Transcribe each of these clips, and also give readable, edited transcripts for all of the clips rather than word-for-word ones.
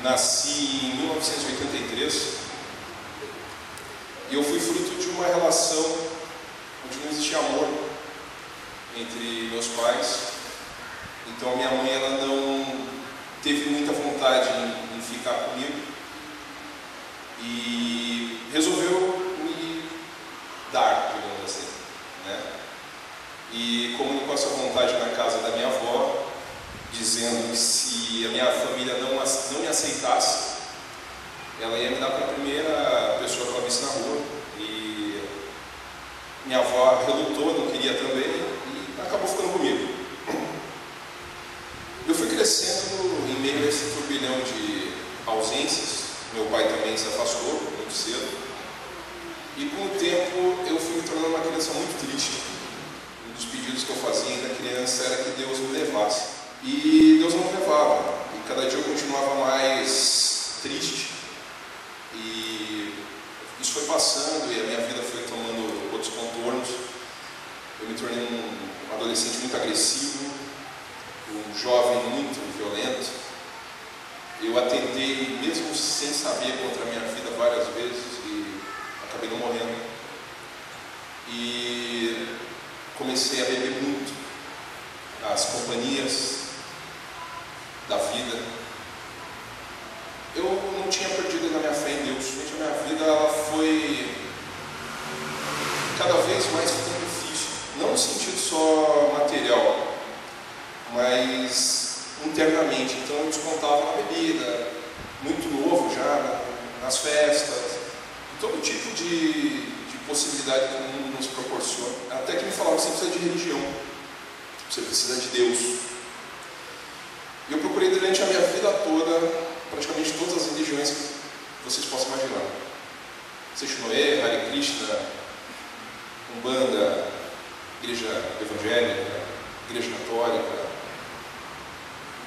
nasci em 1983 e eu fui fruto de uma relação onde não existia amor entre meus pais. Então a minha mãe ela não teve muita vontade em ficar comigo e resolveu me dar, digamos assim, né? E comunicou essa vontade na casa da minha avó, dizendo que se a minha família não me aceitasse, ela ia me dar para a primeira pessoa que eu visse na rua. E minha avó relutou, não queria também, e acabou ficando comigo. Eu fui crescendo em meio a esse turbilhão de ausências. Meu pai também se afastou muito cedo. E com o tempo eu fui me tornando uma criança muito triste. Um dos pedidos que eu fazia ainda criança era que Deus me levasse. E Deus não me levava. E cada dia eu continuava mais triste. E isso foi passando e a minha vida foi tomando outros contornos. Eu me tornei um adolescente muito agressivo, um jovem muito violento. Eu atentei, mesmo sem saber, contra a minha vida várias vezes e acabei não morrendo. E comecei a beber muito as companhias da vida. Eu não tinha perdido ainda a minha fé em Deus. A minha vida ela foi cada vez mais ficando difícil. Não no sentido só material, mas internamente. Então eu descontava na bebida, muito novo já, nas festas, todo tipo de possibilidade que o mundo nos proporciona. Até que me falaram que você precisa de religião, você precisa de Deus. E eu procurei durante a minha vida toda, praticamente todas as religiões que vocês possam imaginar. Seixinoe, Hare Krishna, Umbanda, Igreja Evangélica, Igreja Católica.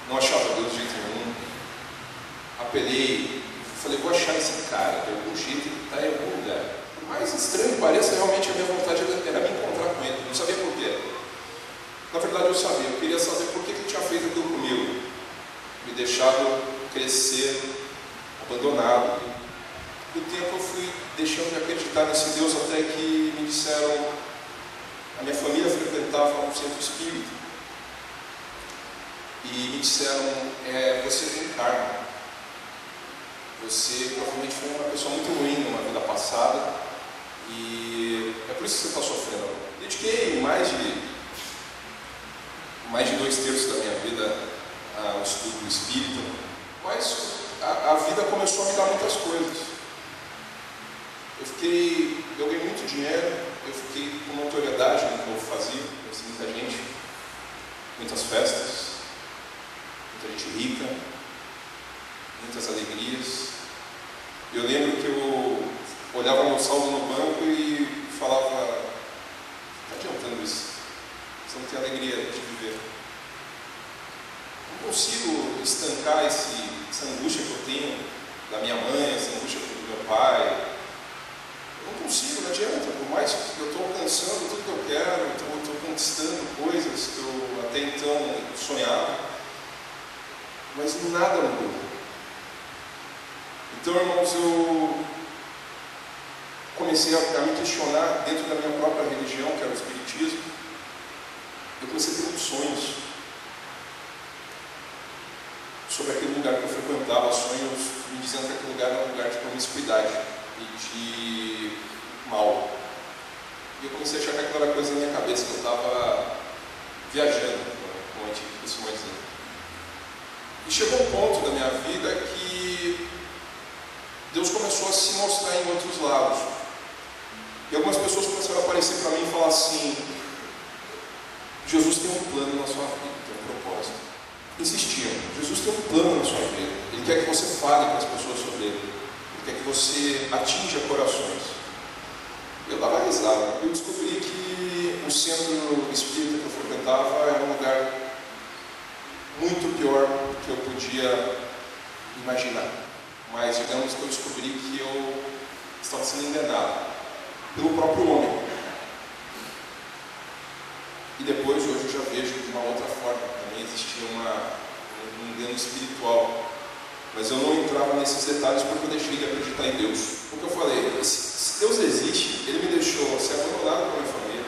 Não achava Deus de jeito nenhum. Apelei, falei, vou achar esse cara, de algum jeito ele está em algum lugar. Por mais estranho que pareça, realmente a minha vontade era me encontrar com ele. Não sabia por quê. Na verdade eu sabia, eu queria saber por que ele tinha feito aquilo comigo. Me deixado crescer, abandonado. Com o tempo eu fui deixando de acreditar nesse Deus até que me disseram, a minha família frequentava um centro espírita. E me disseram, você tem karma. Você provavelmente foi uma pessoa muito ruim numa vida passada e é por isso que você está sofrendo. Dediquei mais de 2/3 da minha vida ao estudo espírita, mas a vida começou a me dar muitas coisas. Eu ganhei muito dinheiro, eu fiquei com notoriedade no que eu fazia, conheci muita gente, muitas festas, muita gente rica, muitas alegrias. Eu lembro que eu olhava meu saldo no banco e falava, está adiantando isso? Você não tem alegria de viver. Não consigo estancar essa angústia que eu tenho da minha mãe, essa angústia do meu pai. Eu não consigo, não adianta. Por mais que eu estou alcançando tudo que eu quero, estou conquistando coisas que eu até então sonhava, mas nada mudou. Então, irmãos, eu comecei a me questionar dentro da minha própria religião, que era o Espiritismo. Eu comecei a ter muitos sonhos sobre aquele lugar que eu frequentava, sonhos me dizendo que aquele lugar era um lugar de promiscuidade e de mal. E eu comecei a achar que aquilo era coisa na minha cabeça, que eu estava viajando, como a gente costuma dizer. E chegou um ponto da minha vida que Deus começou a se mostrar em outros lados. E algumas pessoas começaram a aparecer para mim e falar assim, Jesus tem um plano na sua vida, tem um propósito. Insistiam, Jesus tem um plano na sua vida. Ele quer que você fale com as pessoas sobre ele. Ele quer que você atinja corações. Eu dava risada. Eu descobri que o centro espírita que eu frequentava era um lugar muito pior do que eu podia imaginar. Mas digamos que eu descobri que eu estava sendo enganado pelo próprio homem. E depois, hoje, eu já vejo de uma outra forma. Também existia um engano espiritual Mas eu não entrava nesses detalhes porque eu deixei de acreditar em Deus. Porque eu falei, se Deus existe, Ele me deixou ser abandonado pela minha família,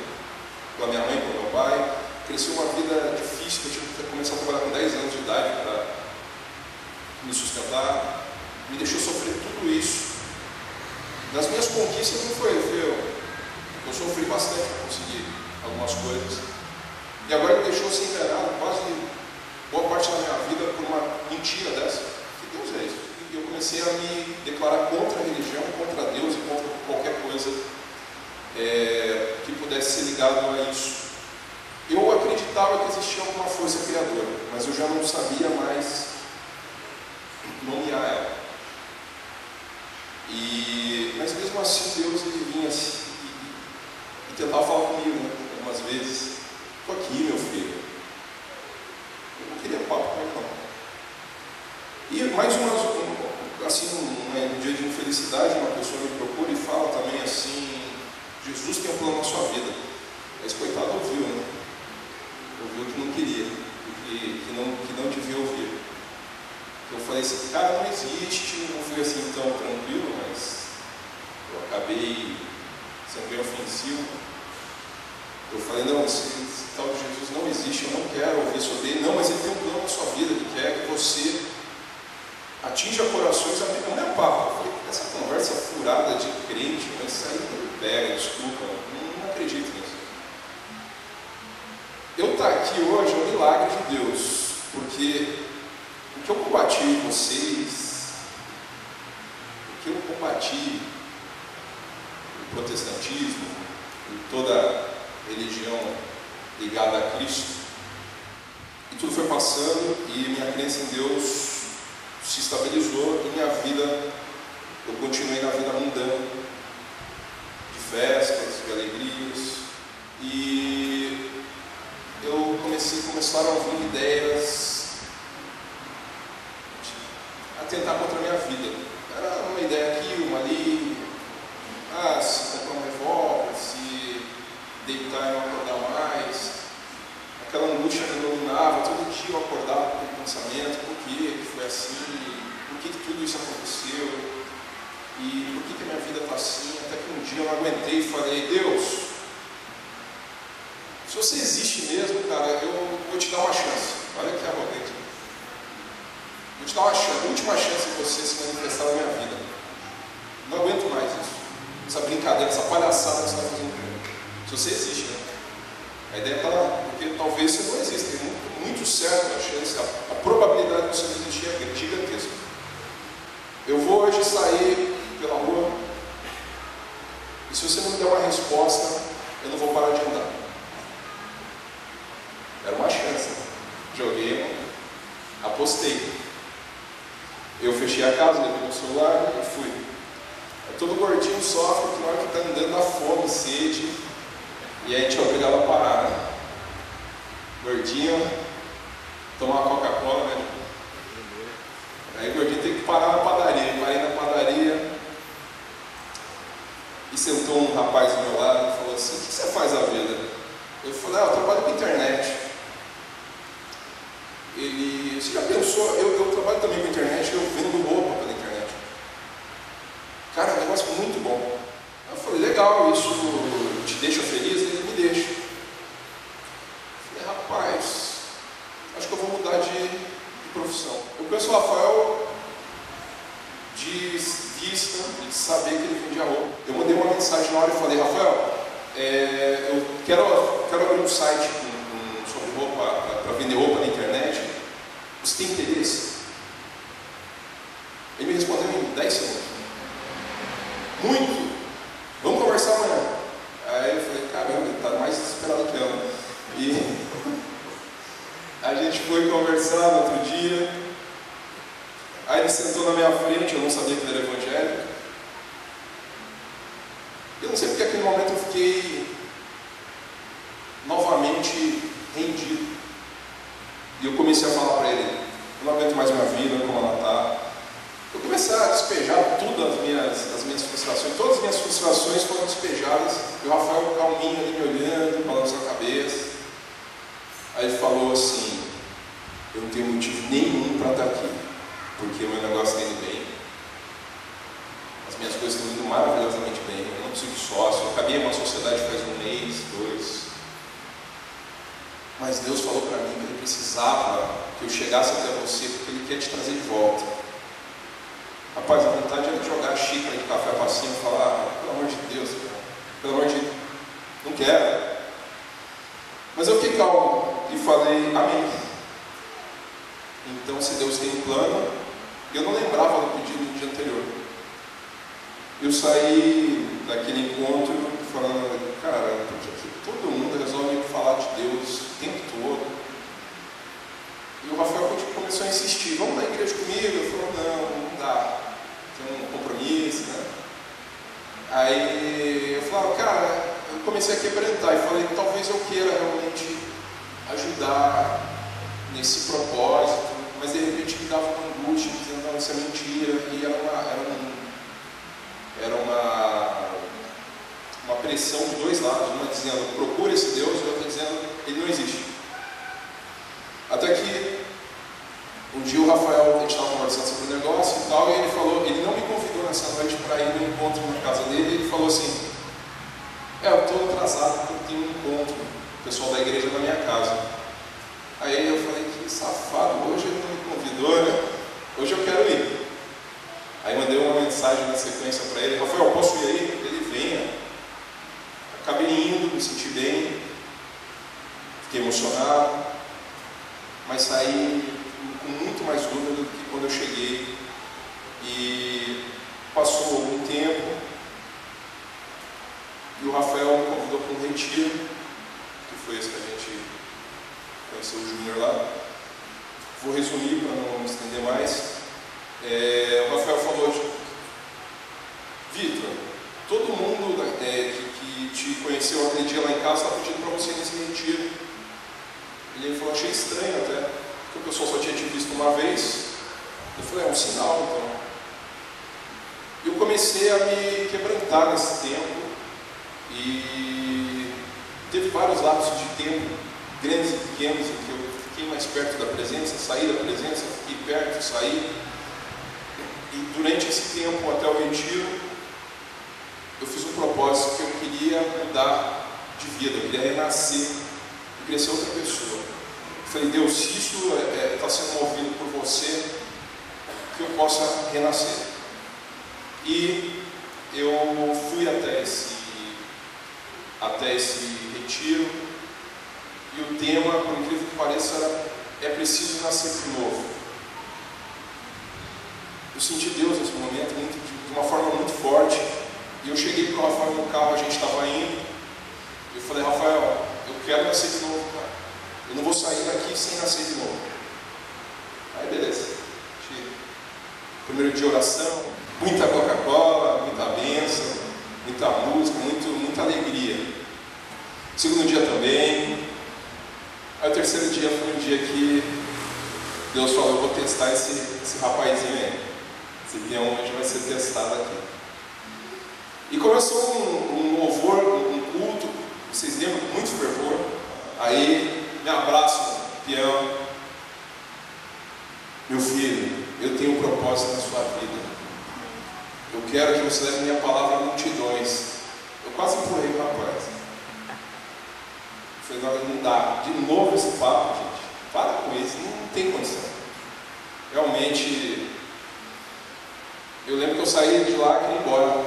pela minha mãe, pelo meu pai. Cresci uma vida difícil, eu tive que começar a trabalhar com 10 anos de idade para me sustentar. Me deixou sofrer tudo isso. Nas minhas conquistas não foi eu sofri bastante para conseguir algumas coisas. E agora me deixou ser enganado quase boa parte da minha vida por uma mentira dessa. Que Deus é isso? E eu comecei a me declarar contra a religião, contra Deus e contra qualquer coisa que pudesse ser ligado a isso. Eu acreditava que existia alguma força criadora, mas eu já não sabia mais nomear ela. Mas mesmo assim Deus ele vinha assim, e tentava falar comigo, né, algumas vezes. Estou aqui, meu filho. Eu não queria papo com ele, não. E mais um dia de infelicidade, uma pessoa me procura e fala também assim: Jesus tem um plano na sua vida. Esse coitado ouviu, né? Ouviu que não queria, que não devia ouvir. Eu falei assim, cara, não existe, não fui assim tão tranquilo, mas eu acabei sendo bem ofensivo. Eu falei, não, esse tal de Jesus não existe, eu não quero ouvir sobre ele. Não, mas ele tem um plano na sua vida, ele quer que você atinja corações. É o meu papo. Eu falei, essa conversa furada de crente, mas isso aí não me pega, desculpa, não acredito nisso. Eu estar aqui hoje é um milagre de Deus, porque o que eu combati em vocês, o que eu combati o protestantismo e toda religião ligada a Cristo, e tudo foi passando e minha crença em Deus se estabilizou e minha vida, eu continuei na vida mundana, de festas, de alegrias, e começaram a vir ideias a tentar contra a minha vida. Era uma ideia aqui, uma ali, se comprar um revólver, se deitar e não acordar mais. Aquela angústia me dominava, todo dia eu acordava com aquele pensamento: por que foi assim? Por que tudo isso aconteceu? E por que a minha vida está assim? Até que um dia eu não aguentei e falei: Deus, se você existe mesmo, cara, eu vou te dar uma chance. Olha que arrogante. Vou te dar uma chance, a última chance de você se manifestar na minha vida. Não aguento mais isso. Essa brincadeira, essa palhaçada que você está fazendo comigo. Se você existe, né? A ideia está lá, porque talvez você não exista. Tem muito certo a chance, a probabilidade de você não existir é gigantesca. Eu vou hoje sair pela rua e se você não me der uma resposta, eu não vou parar de andar. Era uma chance. Joguei, apostei. Eu fechei a casa, levei meu celular e fui. Todo gordinho sofre porque na hora que está andando dá fome, sede, e aí a gente é obrigado a parar, né? Gordinho, tomar uma Coca-Cola, né? Aí o gordinho tem que parar na padaria. Eu parei na padaria e sentou um rapaz do meu lado e falou assim: o que você faz da vida? Eu falei: eu trabalho com internet. Ele: você já pensou? Eu trabalho também com internet, eu vendo roupa pela internet. Cara, é um negócio muito bom. Eu falei: legal, isso te deixa feliz? Ele: me deixa. Eu falei: rapaz, acho que eu vou mudar de profissão. Eu conheço o Rafael de vista, de saber que ele vendia roupa. Eu mandei uma mensagem na hora e falei: Rafael, eu quero abrir um site sobre roupa, para vender roupa na internet. Você tem interesse? Ele me respondeu em 10 segundos. Muito! Vamos conversar amanhã. Aí eu falei: caramba, ele está mais desesperado que eu, né? E a gente foi conversar no outro dia. Aí ele sentou na minha frente, eu não sabia que ele era evangélico. Eu não sei porque naquele momento eu fiquei novamente rendido. E eu comecei a falar para ele: eu não aguento mais minha vida, como ela está. Eu comecei a despejar tudo as minhas frustrações. Todas as minhas frustrações foram despejadas. E o Rafael calminho ali me olhando, balançando a cabeça. Aí ele falou assim: eu não tenho motivo nenhum para estar aqui. porque o meu negócio está indo bem, as minhas coisas estão indo maravilhosamente bem, eu não preciso de sócio, eu acabei uma sociedade faz 1 mês, 2, mas Deus falou para mim que Ele precisava que eu chegasse até você, porque Ele quer te trazer de volta. Rapaz, a vontade era de jogar a xícara de café para cima e falar, pelo amor de Deus, cara, pelo amor de Deus, não quero. Mas eu fiquei calmo e falei, amém. Então, se Deus tem um plano, eu não lembrava do pedido do dia anterior. Eu saí daquele encontro falando, cara, por que todo mundo resolve falar de Deus o tempo todo? E o Rafael começou a insistir, vamos na igreja comigo? Eu falei, não dá, tem um compromisso, né? Aí eu falava, cara, eu comecei a quebrantar e falei, talvez eu queira realmente ajudar nesse propósito, mas de repente me dava uma angústia, dizendo, não, isso é mentira, e era uma pressão de dois lados, uma dizendo, procura esse Deus, e outra dizendo, ele não existe. Até que um dia o Rafael, a gente estava conversando sobre o negócio e tal, e ele falou, ele não me convidou nessa noite para ir no encontro na casa dele, ele falou assim, eu estou atrasado porque eu tenho um encontro, o pessoal da igreja na minha casa. Aí eu falei, que safado, hoje ele não me convidou, né? Hoje eu quero ir. Aí mandei uma mensagem na sequência para ele, Rafael, posso ir aí? Ele venha. Acabei indo, me senti bem, fiquei emocionado, mas saí com muito mais dúvida do que quando eu cheguei. E passou algum tempo, e o Rafael me convidou para um retiro, que foi esse que a gente conheceu o Júnior lá. Vou resumir para não me estender mais. O Rafael falou, Vitor, todo mundo que te conheceu aquele dia lá em casa está pedindo para você ir nesse retiro. Ele falou, achei estranho até, porque o pessoal só tinha te visto uma vez. Eu falei, é um sinal então. E eu comecei a me quebrantar nesse tempo, e teve vários lapsos de tempo, grandes e pequenos, em que eu fiquei mais perto da presença, saí da presença, fiquei perto, saí. E durante esse tempo, até o retiro, eu fiz um propósito que eu queria mudar de vida, eu queria renascer, eu queria ser outra pessoa. Eu falei, Deus, se isso está sendo movido por você, que eu possa renascer. E eu fui até esse retiro, e o tema, por incrível que pareça, era, é preciso nascer de novo. Eu senti Deus nesse momento de uma forma muito forte, e eu cheguei para o Rafael no carro, a gente estava indo, eu falei, Rafael, eu quero nascer de novo, cara. Eu não vou sair daqui sem nascer de novo. Aí beleza. Primeiro dia oração, muita Coca-Cola, muita bênção, muita música, muita alegria. Segundo dia também. Aí o terceiro dia foi um dia que Deus falou, eu vou testar esse rapazinho aí. Esse peão hoje vai ser testado aqui. E começou um louvor, um culto, vocês lembram, com muito fervor. Aí, me abraço, peão. Meu filho, eu tenho um propósito na sua vida. Eu quero que você leve minha palavra a multidões. Eu quase empurrei o rapaz. Eu falei, não dá. De novo esse papo, gente. Para com isso, não tem condição. Realmente, eu lembro que eu saí de lá e queria ir embora.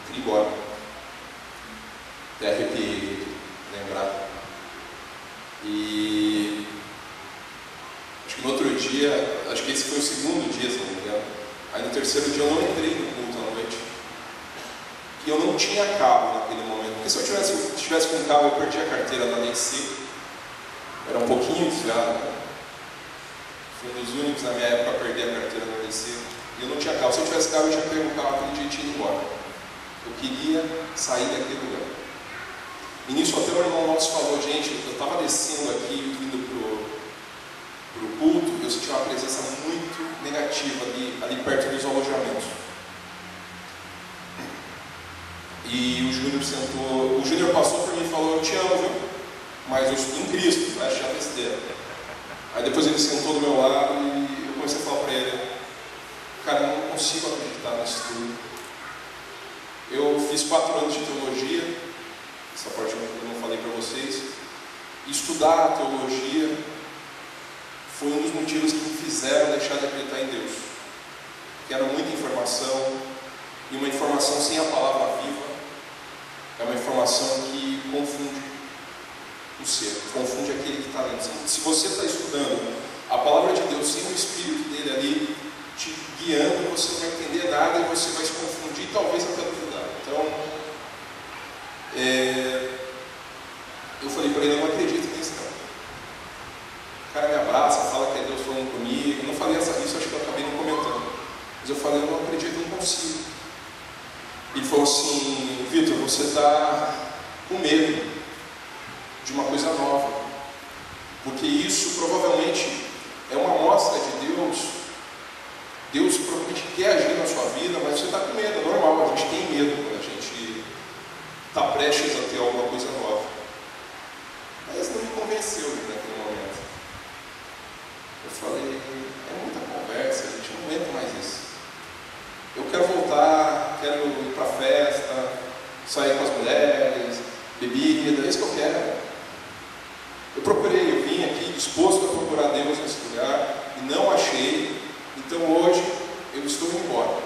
Queria ir embora. Até arrepiei de lembrar. E acho que no outro dia, acho que esse foi o segundo dia, se não me engano. Aí no terceiro dia eu não entrei no culto à noite. E eu não tinha cabo naquele momento. Porque se eu tivesse com cabo, eu perdi a carteira da DC. Era um pouquinho desviado, né? Fui um dos únicos na minha época a perder a carteira da DC. E eu não tinha carro. Se eu tivesse carro, eu tinha pego o carro aquele dia e tinha ido embora. Eu queria sair daquele lugar. E nisso até o irmão nosso falou, gente, eu estava descendo aqui, indo para o culto, eu senti uma presença muito negativa ali perto dos alojamentos. E o Júnior sentou, o Júnior passou por mim e falou, eu te amo, viu? Mas eu estou em Cristo, vai achar besteira. Aí depois ele sentou do meu lado e eu comecei a falar para ele: cara, eu não consigo acreditar nisso tudo. Eu fiz 4 anos de teologia, essa parte eu não falei para vocês. Estudar a teologia foi um dos motivos que me fizeram deixar de acreditar em Deus. Que era muita informação, e uma informação sem a palavra viva é uma informação que confunde o ser, confunde aquele que está lendo. Se você está estudando a palavra de Deus sem o Espírito dele ali te guiando, você não vai entender nada e você vai se confundir, talvez até duvidar. Então, eu falei para ele: eu não acredito nisso, não. O cara me abraça, fala que é Deus falando comigo. Eu não falei isso, acho que eu acabei não comentando. Mas eu falei: eu não acredito, não consigo. Ele falou assim: Vitor, você está com medo de uma coisa nova, porque isso provavelmente é uma amostra de Deus. Deus provavelmente quer agir na sua vida, mas você está com medo. É normal, a gente tem medo quando a gente está prestes a ter alguma coisa nova. Mas não me convenceu naquele momento. Eu falei: é muita conversa, a gente não aguenta mais isso. Eu quero voltar, quero ir para a festa, sair com as mulheres, bebida, é isso que eu quero. Eu procurei, eu vim aqui disposto a procurar Deus nesse lugar e não achei. Então hoje eu estou indo embora.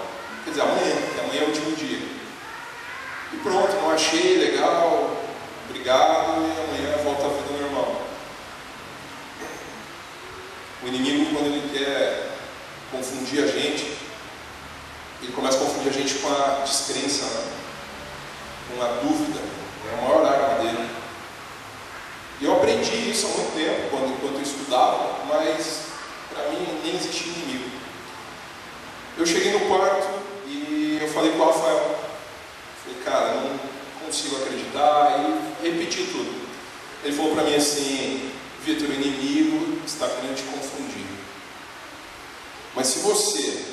Quer dizer, amanhã, porque amanhã é o último dia. E pronto, não achei, legal, obrigado, e amanhã volta a vida normal. O inimigo, quando ele quer confundir a gente, ele começa a confundir a gente com a descrença, né? Com a dúvida. É a maior arma dele. E eu aprendi isso há muito tempo, enquanto eu estudava, mas para mim nem existia inimigo. Eu cheguei no quarto e eu falei com o Rafael. Falei: cara, eu não consigo acreditar, e repeti tudo. Ele falou para mim assim: Vitor, o inimigo está querendo te confundir. Mas se você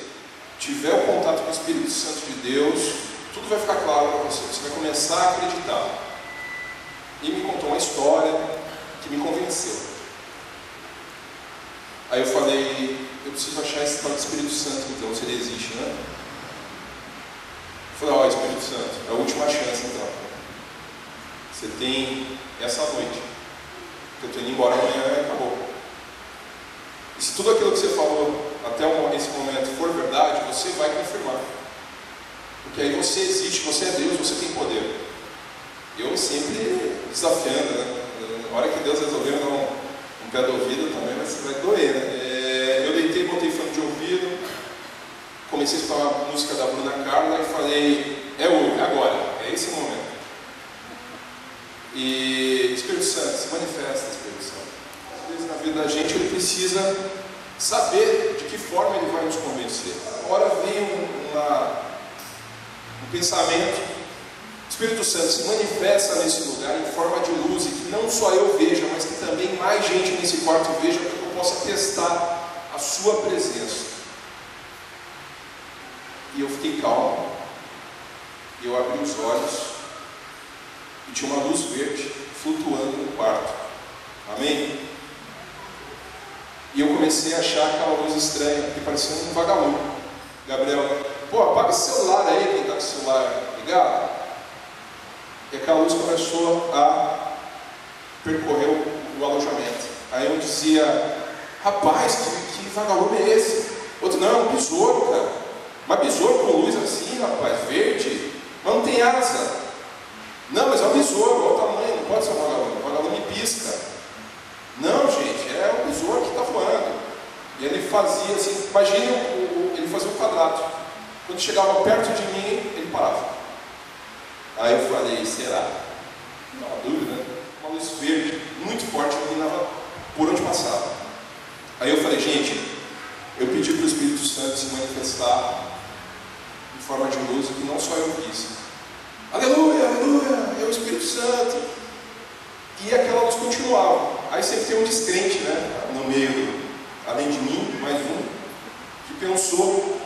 tiver o contato com o Espírito Santo de Deus, tudo vai ficar claro para você. Você vai começar a acreditar. E me contou uma história que me convenceu. Aí eu falei: eu preciso achar esse tal de Espírito Santo, então, se ele existe, né? Eu falei: ó, Espírito Santo, é a última chance, então. Você tem essa noite. Eu estou indo embora amanhã e acabou. E se tudo aquilo que você falou até esse momento for verdade, você vai confirmar. Porque aí você existe, você é Deus, você tem poder. Eu sempre desafiando, né? Na hora que Deus resolveu dar um pé do ouvido também vai doer, né? Eu deitei, botei fone de ouvido, comecei a escutar uma música da Bruna Carla e falei: é hoje, agora, é esse momento. E Espírito Santo, se manifesta, Espírito Santo. Às vezes na vida da gente ele precisa saber de que forma ele vai nos convencer. Agora veio um pensamento: Espírito Santo, se manifesta nesse lugar em forma de luz, e que não só eu veja, mas que também mais gente nesse quarto veja, para que eu possa testar a sua presença. E eu fiquei calmo, e eu abri os olhos, e tinha uma luz verde flutuando no quarto. Amém? E eu comecei a achar aquela luz estranha, que parecia um vagalume. Gabriel: pô, apaga esse celular aí, quem está com o celular ligado. E aquela luz começou a percorrer o alojamento. Aí eu dizia: rapaz, que vagalume é esse? Outro: não, é um besouro, cara. Mas besouro com luz assim, rapaz, verde, mas não tem asa. Não, mas é um besouro, olha o tamanho, não pode ser um vagalume. O vagalume pisca. Não, gente, é um besouro que está voando. E ele fazia assim, imagine, ele fazia um quadrado. Quando chegava perto de mim, ele parava. Aí eu falei: será? Não, uma dúvida, né? Uma luz verde, muito forte, iluminava por onde passava. Aí eu falei: gente, eu pedi para o Espírito Santo se manifestar em forma de luz, que não só eu fiz. Aleluia, aleluia, é o Espírito Santo. E aquela luz continuava. Aí sempre tem um descrente, né? No meio, além de mim, mais um, que pensou: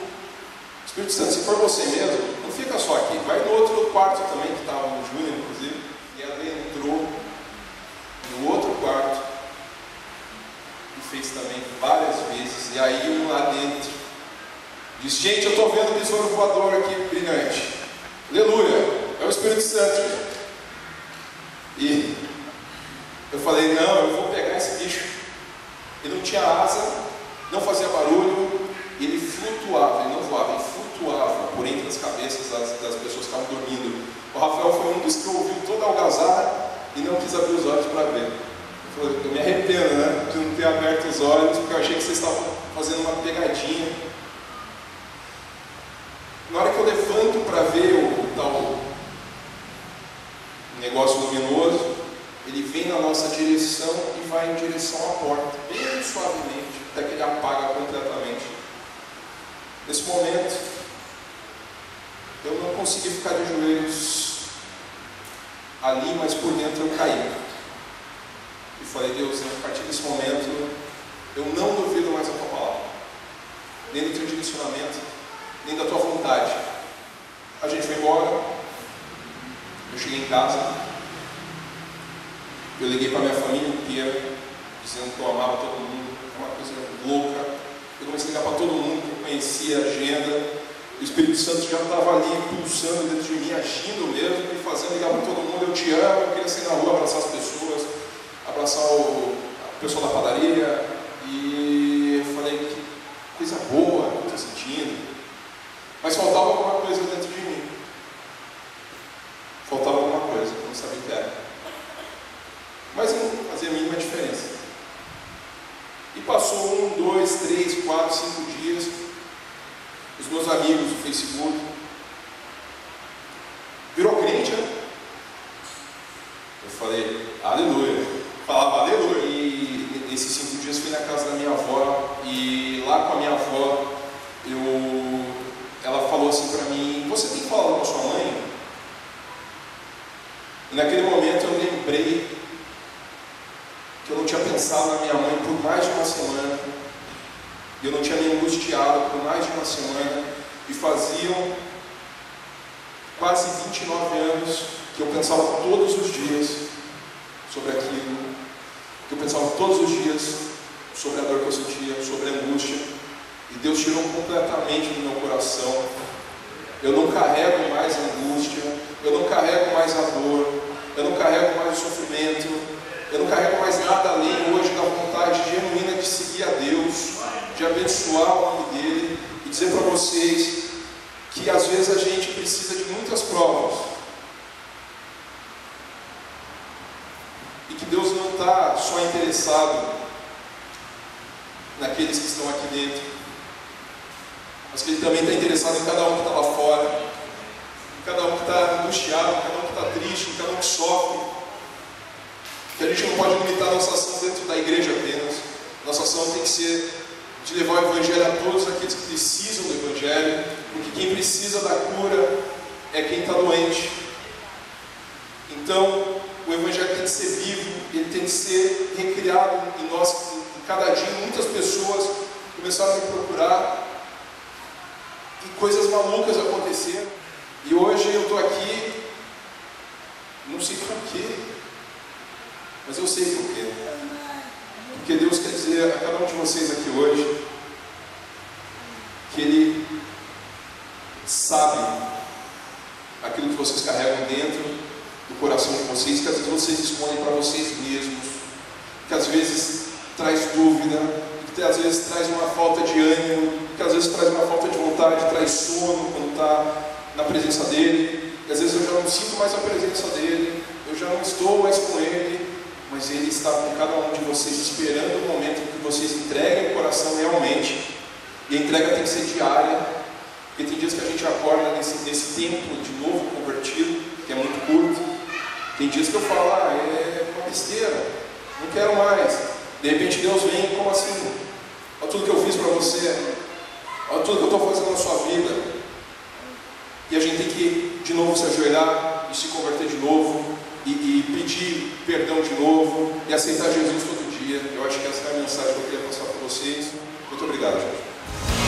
Espírito Santo, se for você mesmo, não fica só aqui, vai no outro quarto também, que estava o Júnior, inclusive. E ela entrou no outro quarto e fez também Disse, gente, eu estou vendo um besouro voador aqui, brilhante. Aleluia, é o Espírito Santo. E eu falei, não, eu vou pegar esse bicho. Ele não tinha asa, não fazia barulho, ele flutuava, ele não voava, ele flutuava por entre as cabeças das pessoas que estavam dormindo. O Rafael foi um dos que ouviu toda a algazarra e não quis abrir os olhos para ver. Eu me arrependo, né, de não ter aberto os olhos, porque eu achei que vocês estavam fazendo uma pegadinha. Na hora que eu levanto para ver o tal negócio luminoso, ele vem na nossa direção e vai em direção à porta, bem suavemente, até que ele apaga completamente. Nesse momento, eu não consegui ficar de joelhos ali, mas por dentro eu caí. E falei, Deus, a partir desse momento, eu não duvido mais da tua palavra, nem do teu direcionamento, nem da tua vontade. A gente foi embora, eu cheguei em casa, eu liguei para minha família inteira, dizendo que eu amava todo mundo, uma coisa louca. Eu comecei a ligar para todo mundo que eu conhecia, a agenda. O Espírito Santo já estava ali pulsando dentro de mim, agindo mesmo, me fazendo ligar para todo mundo, eu te amo, eu queria sair na rua, abraçar as pessoas, abraçar o pessoal da padaria. E eu falei, que coisa boa que eu estou sentindo. Mas faltava alguma coisa dentro de mim. Faltava alguma coisa, eu não sabia o que era. Mas não fazia a mínima diferença. E passou 1, 2, 3, 4, 5 dias. Os meus amigos do Facebook virou crente, né? Eu falei, aleluia. Falava aleluia. E nesses 5 dias fui na casa da minha avó. E lá com a minha avó, ela falou assim para mim, você tem falado com a sua mãe? E naquele momento eu lembrei que eu não tinha pensado na minha mãe por mais de uma semana, e eu não tinha me angustiado por mais de uma semana, e faziam quase 29 anos que eu pensava todos os dias sobre aquilo, que eu pensava todos os dias sobre a dor que eu sentia, sobre a angústia, e Deus tirou completamente do meu coração. Eu não carrego mais a angústia, eu não carrego mais a dor, eu não carrego mais o sofrimento, eu não carrego mais nada além hoje da vontade genuína de seguir a Deus, de abençoar o nome dEle e dizer para vocês que às vezes a gente precisa de muitas provas e que Deus não está só interessado naqueles que estão aqui dentro, mas que Ele também está interessado em cada um que está lá fora, em cada um que está angustiado, em cada um que está triste, em cada um que sofre. Que a gente não pode limitar a nossa ação dentro da igreja apenas. Nossa ação tem que ser de levar o Evangelho a todos aqueles que precisam do Evangelho, porque quem precisa da cura é quem está doente. Então, o Evangelho tem que ser vivo, ele tem que ser recriado em nós. Em cada dia, muitas pessoas começaram a me procurar e coisas malucas aconteceram. E hoje eu estou aqui, não sei porquê, mas eu sei porquê. Porque Deus quer dizer a cada um de vocês aqui hoje que Ele sabe aquilo que vocês carregam dentro do coração de vocês, que às vezes vocês escondem para vocês mesmos, que às vezes traz dúvida, que às vezes traz uma falta de ânimo, que às vezes traz uma falta de vontade, traz sono quando está na presença dEle, e às vezes eu já não sinto mais a presença dEle, eu já não estou mais com Ele, mas Ele está com cada um de vocês, esperando o momento em que vocês entreguem o coração realmente. E a entrega tem que ser diária, porque tem dias que a gente acorda nesse tempo de novo convertido, que é muito curto. Tem dias que eu falo, é uma besteira, não quero mais. De repente Deus vem, como assim? Olha tudo que eu fiz para você, olha tudo que eu estou fazendo na sua vida. E a gente tem que de novo se ajoelhar e se converter de novo, e pedir perdão de novo, e aceitar Jesus todo dia. Eu acho que essa é a mensagem que eu queria passar para vocês. Muito obrigado, gente.